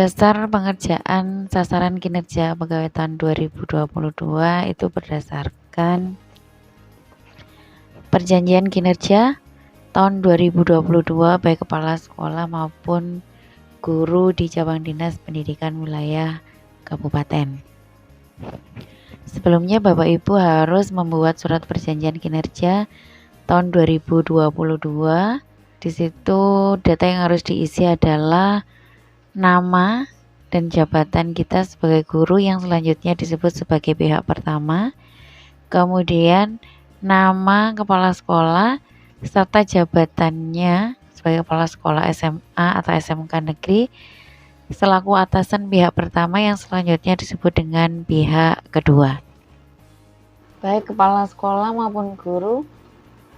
Dasar pengerjaan sasaran kinerja pegawai tahun 2022 itu berdasarkan perjanjian kinerja tahun 2022 baik kepala sekolah maupun guru di cabang dinas pendidikan wilayah kabupaten. Sebelumnya Bapak Ibu harus membuat surat perjanjian kinerja tahun 2022. Di situ data yang harus diisi adalah nama dan jabatan kita sebagai guru yang selanjutnya disebut sebagai pihak pertama, kemudian nama kepala sekolah serta jabatannya sebagai kepala sekolah SMA atau SMK negeri selaku atasan pihak pertama yang selanjutnya disebut dengan pihak kedua. Baik kepala sekolah maupun guru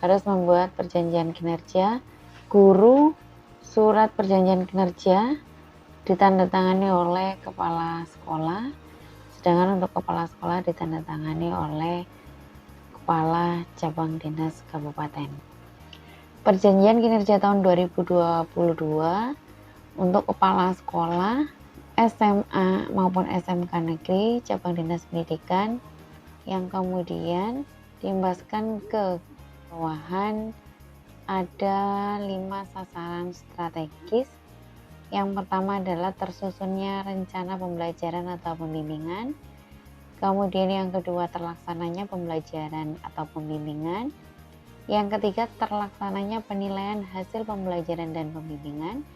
harus membuat perjanjian kinerja. Guru surat perjanjian kinerja ditandatangani oleh kepala sekolah, sedangkan untuk kepala sekolah ditandatangani oleh kepala cabang dinas kabupaten. Perjanjian kinerja tahun 2022 untuk kepala sekolah SMA maupun SMK negeri cabang dinas pendidikan yang kemudian diimbaskan ke bawahan ada 5 sasaran strategis. Yang pertama adalah tersusunnya rencana pembelajaran atau pembimbingan. Kemudian yang kedua terlaksananya pembelajaran atau pembimbingan. Yang ketiga terlaksananya penilaian hasil pembelajaran dan pembimbingan.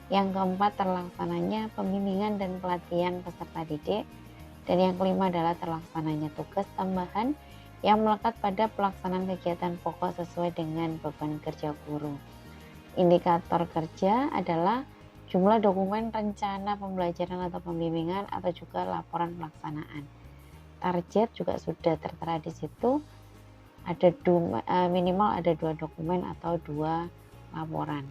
Yang keempat terlaksananya pembimbingan dan pelatihan peserta didik. Dan yang kelima adalah terlaksananya tugas tambahan yang melekat pada pelaksanaan kegiatan pokok sesuai dengan beban kerja guru. Indikator kerja adalah jumlah dokumen rencana pembelajaran atau pembimbingan atau juga laporan pelaksanaan. Target juga sudah tertera di situ. Ada minimal ada 2 dokumen atau 2 laporan.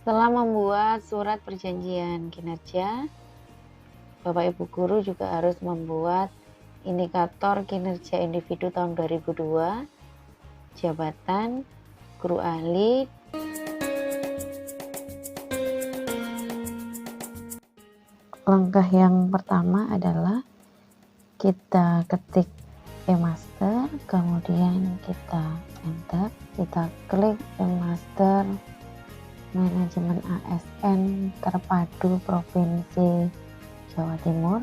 Setelah membuat surat perjanjian kinerja, Bapak Ibu guru juga harus membuat indikator kinerja individu tahun 2002, jabatan, guru ahli. Langkah yang pertama adalah kita ketik e-master, kemudian kita enter, kita klik e-master manajemen ASN terpadu Provinsi Jawa Timur.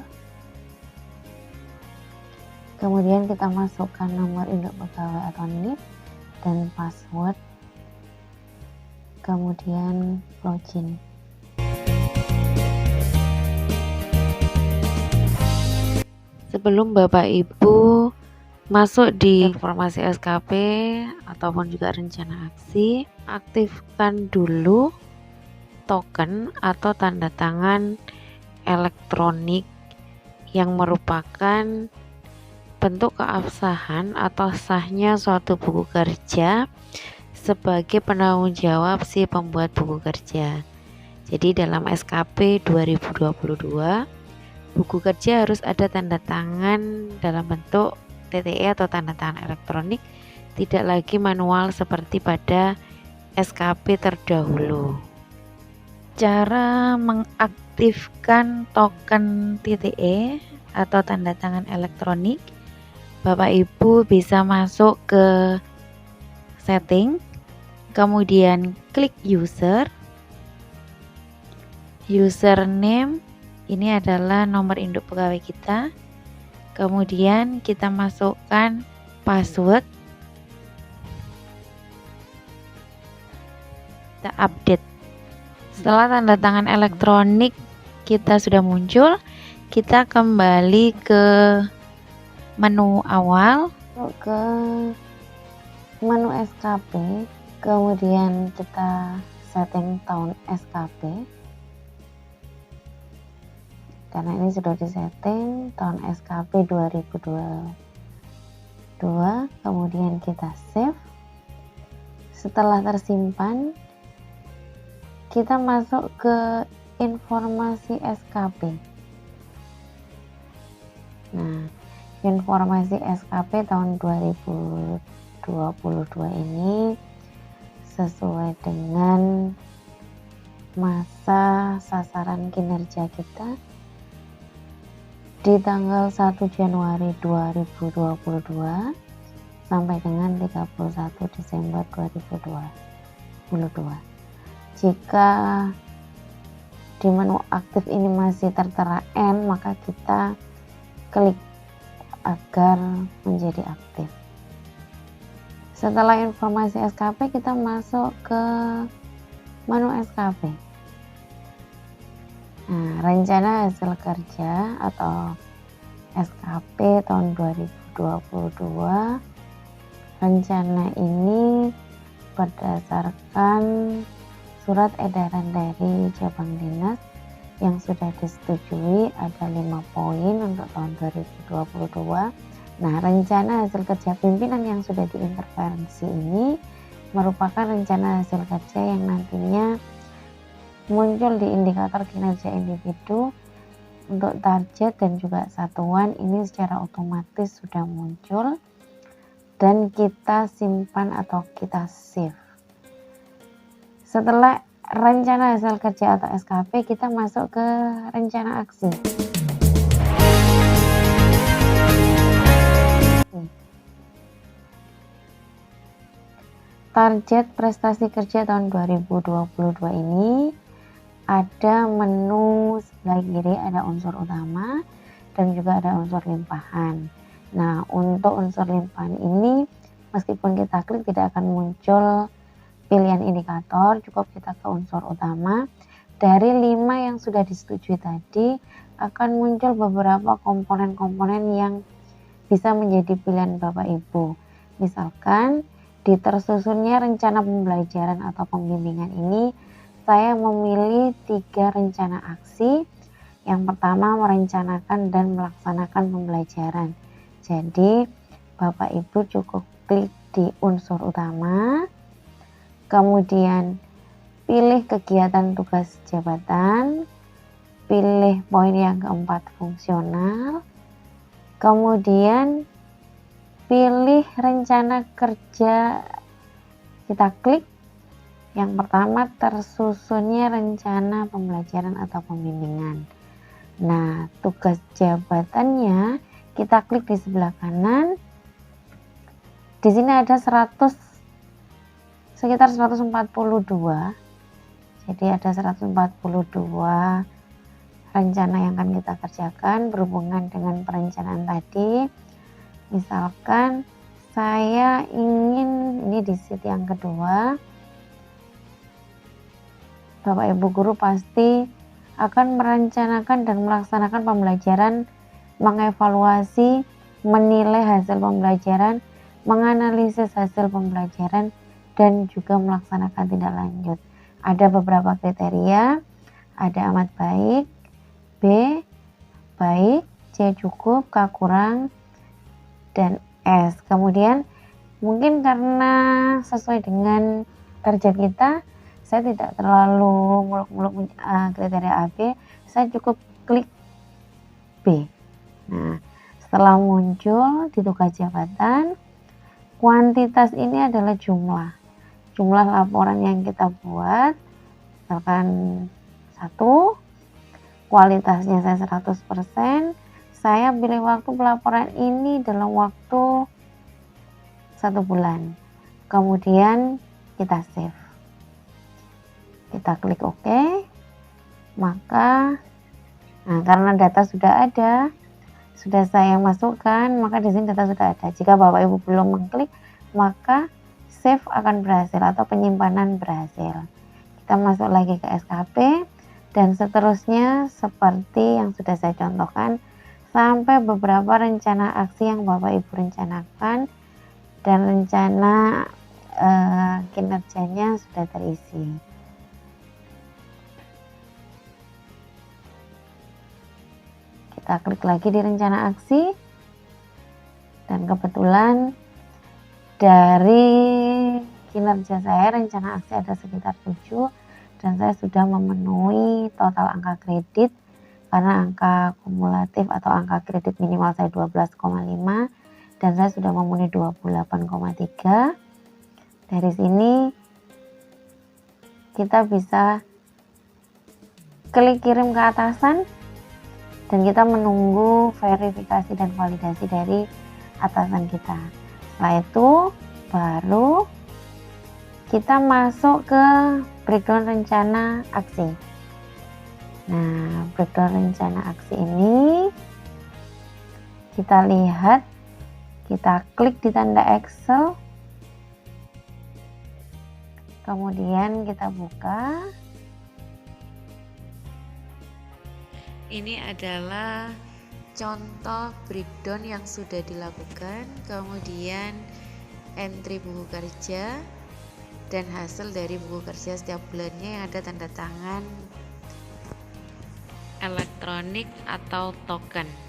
Kemudian kita masukkan nomor induk pegawai atau NIP dan password. Kemudian login. Sebelum Bapak Ibu masuk di informasi SKP ataupun juga rencana aksi, aktifkan dulu token atau tanda tangan elektronik yang merupakan bentuk keabsahan atau sahnya suatu buku kerja sebagai penanggung jawab si pembuat buku kerja. Jadi dalam SKP 2022 buku kerja harus ada tanda tangan dalam bentuk TTE atau tanda tangan elektronik, tidak lagi manual seperti pada SKP terdahulu. Cara mengaktifkan token TTE atau tanda tangan elektronik, Bapak Ibu bisa masuk ke setting, kemudian klik username, ini adalah nomor induk pegawai kita, kemudian kita masukkan password, kita update. Setelah tanda tangan elektronik kita sudah muncul, kita kembali ke menu awal, ke menu SKP, kemudian kita setting tahun SKP karena ini sudah disetting tahun SKP 2022. Kemudian kita save. Setelah tersimpan, kita masuk ke informasi SKP. Nah, informasi SKP tahun 2022 ini sesuai dengan masa sasaran kinerja kita di tanggal 1 Januari 2022 sampai dengan 31 Desember 2022. Jika di menu aktif ini masih tertera N, maka kita klik agar menjadi aktif. Setelah informasi SKP, kita masuk ke menu SKP. Nah, rencana hasil kerja atau SKP tahun 2022. Rencana ini berdasarkan surat edaran dari cabang dinas yang sudah disetujui, ada 5 poin untuk tahun 2022. Nah, rencana hasil kerja pimpinan yang sudah diintervensi ini merupakan rencana hasil kerja yang nantinya muncul di indikator kinerja individu untuk target dan juga satuan. Ini secara otomatis sudah muncul dan kita simpan atau kita save. Setelah rencana hasil kerja atau SKP, kita masuk ke rencana aksi. Target prestasi kerja tahun 2022 ini ada menu sebelah kiri, ada unsur utama dan juga ada unsur limpahan. Nah, untuk unsur limpahan ini meskipun kita klik tidak akan muncul pilihan indikator, cukup kita ke unsur utama. Dari 5 yang sudah disetujui tadi akan muncul beberapa komponen-komponen yang bisa menjadi pilihan Bapak Ibu. Misalkan di tersusunnya rencana pembelajaran atau pembimbingan ini, saya memilih 3 rencana aksi. Yang pertama, merencanakan dan melaksanakan pembelajaran. Jadi Bapak Ibu cukup klik di unsur utama, kemudian pilih kegiatan tugas jabatan, pilih poin yang keempat fungsional, kemudian pilih rencana kerja, kita klik. Yang pertama, tersusunnya rencana pembelajaran atau pembimbingan. Nah, tugas jabatannya kita klik di sebelah kanan. Di sini ada sekitar 142. Jadi ada 142 rencana yang akan kita kerjakan berhubungan dengan perencanaan tadi. Misalkan saya ingin, ini di sheet yang kedua, Bapak Ibu guru pasti akan merencanakan dan melaksanakan pembelajaran, mengevaluasi, menilai hasil pembelajaran, menganalisis hasil pembelajaran, dan juga melaksanakan tindak lanjut. Ada beberapa kriteria, ada amat baik, B baik, C cukup, K kurang, dan S. Kemudian mungkin karena sesuai dengan target kita, saya tidak terlalu muluk-muluk kriteria A, B, saya cukup klik B. Nah, setelah muncul di tugas jabatan, kuantitas ini adalah jumlah laporan yang kita buat. Misalkan 1, kualitasnya saya 100%, saya pilih waktu pelaporan ini dalam waktu 1 bulan. Kemudian kita save. Kita klik OK, maka karena data sudah ada, sudah saya masukkan, maka di sini data sudah ada. Jika Bapak Ibu belum mengklik, maka save akan berhasil atau penyimpanan berhasil. Kita masuk lagi ke SKP dan seterusnya seperti yang sudah saya contohkan sampai beberapa rencana aksi yang Bapak Ibu rencanakan dan rencana kinerjanya sudah terisi. Kita klik lagi di rencana aksi dan kebetulan dari kinerja saya rencana aksi ada sekitar 7 dan saya sudah memenuhi total angka kredit karena angka kumulatif atau angka kredit minimal saya 12,5 dan saya sudah memenuhi 28,3. Dari sini kita bisa klik kirim ke atasan dan kita menunggu verifikasi dan validasi dari atasan kita. Setelah itu baru kita masuk ke breakdown rencana aksi. Nah, breakdown rencana aksi ini kita lihat, kita klik di tanda Excel, kemudian kita buka. Ini adalah contoh breakdown yang sudah dilakukan, kemudian entry buku kerja dan hasil dari buku kerja setiap bulannya yang ada tanda tangan elektronik atau token.